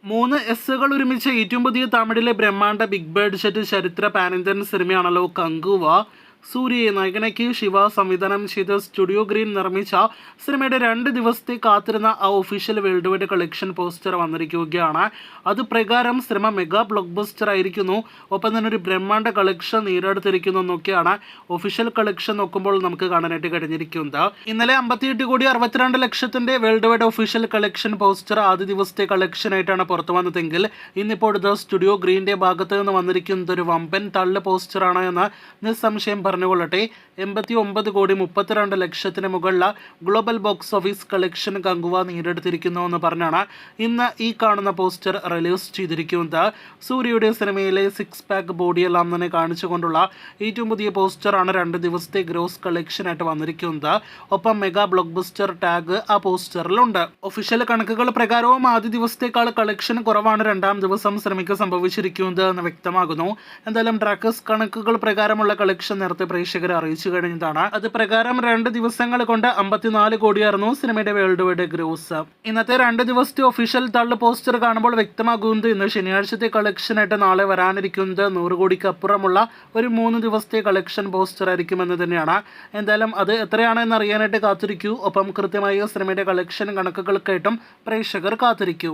മൂന്ന് എസ്സുകൾ ഒരുമിച്ച് ഏറ്റവും പുതിയ തമിഴിലെ ബ്രഹ്മാണ്ഡ ബിഗ് ബഡ്ജറ്റ് ചരിത്ര പാൻ ഇന്ത്യൻ സിനിമയാണല്ലോ കങ്കുവ. സൂര്യയെ നായകനാക്കി ശിവ സംവിധാനം ചെയ്ത സ്റ്റുഡിയോ ഗ്രീൻ നിർമ്മിച്ച സിനിമയുടെ 2 ദിവസത്തെ കാത്തിരുന്ന ആ official world wide collection poster വന്നിരിക്കുകയാണ്. അത് പ്രകാരം സിനിമ മെഗാ ബ്ലോക്ക് ബസ്റ്റർ ആയിരിക്കുന്നു, ഒപ്പം തന്നെ ഒരു ബ്രഹ്മാണ്ഡ കളക്ഷൻ നേടിയെടുത്തിരിക്കുന്നു എന്നൊക്കെയാണ് ഒഫീഷ്യൽ കളക്ഷൻ നോക്കുമ്പോൾ നമുക്ക് കാണാനായിട്ട് കഴിഞ്ഞിരിക്കുന്നത്. ഇന്നലെ 58,62,00,000 world wide official collection poster ആദ്യ ദിവസത്തെ കളക്ഷനായിട്ടാണ് പുറത്തു വന്നതെങ്കിൽ ഇന്നിപ്പോൾ ഇത് സ്റ്റുഡിയോ ഗ്രീൻ്റെ ഭാഗത്ത് നിന്ന് വന്നിരിക്കുന്നത് ഒരു വമ്പൻ തള്ള് പോസ്റ്ററാണ് എന്ന് നിസ്സംശയം പറഞ്ഞുകൊള്ളട്ടെ. 89,32,00,000 മുകളിലുള്ള global box office collection Kanguva നേടിയെടുത്തിരിക്കുന്നു എന്ന് പറഞ്ഞാണ് ഇന്ന് ഈ കാണുന്ന പോസ്റ്റർ റിലീസ് ചെയ്തിരിക്കുന്നത്. സൂര്യയുടെ സിനിമയിലെ 6 പാക്ക് ബോഡിയെല്ലാം തന്നെ കാണിച്ചുകൊണ്ടുള്ള ഏറ്റവും പുതിയ പോസ്റ്ററാണ് 2 ദിവസത്തെ ഗ്രോസ് കളക്ഷനായിട്ട് വന്നിരിക്കുന്നത്. ഒപ്പം മെഗാ ബ്ലോക്ക് ബസ്റ്റർ ടാഗ് ആ പോസ്റ്ററിലുണ്ട്. ഒഫീഷ്യൽ കണക്കുകൾ പ്രകാരവും ആദ്യ ദിവസത്തേക്കാൾ കളക്ഷൻ കുറവാണ് 2ാം ദിവസം സിനിമയ്ക്ക് സംഭവിച്ചിരിക്കുന്നത് എന്ന് വ്യക്തമാകുന്നു. എന്തായാലും ട്രാക്കേഴ്സ് കണക്കുകൾ പ്രകാരമുള്ള കളക്ഷൻ നേരത്തെ പ്രേക്ഷകരെ അറിയിച്ചു കഴിഞ്ഞതാണ്. അത് പ്രകാരം 2 ദിവസങ്ങൾ കൊണ്ട് 54 കോടിയായിരുന്നു സിനിമയുടെ വേൾഡ് വൈഡ് ഗ്രോസ്. ഇന്നത്തെ 2 ദിവസത്തെ ഒഫീഷ്യൽ തള്ളു പോസ്റ്റർ കാണുമ്പോൾ വ്യക്തമാകുന്നത് ഇന്ന് ശനിയാഴ്ചത്തെ കളക്ഷനായിട്ട് നാളെ വരാനിരിക്കുന്നത് 100 കോടിക്ക് അപ്പുറമുള്ള ഒരു 3 ദിവസത്തെ കളക്ഷൻ പോസ്റ്റർ ആയിരിക്കുമെന്ന് തന്നെയാണ്. എന്തായാലും അത് എത്രയാണെന്ന് അറിയാനായിട്ട് കാത്തിരിക്കൂ. ഒപ്പം കൃത്യമായ സിനിമയുടെ കളക്ഷൻ കണക്കുകൾക്കായിട്ടും പ്രേക്ഷകർ കാത്തിരിക്കൂ.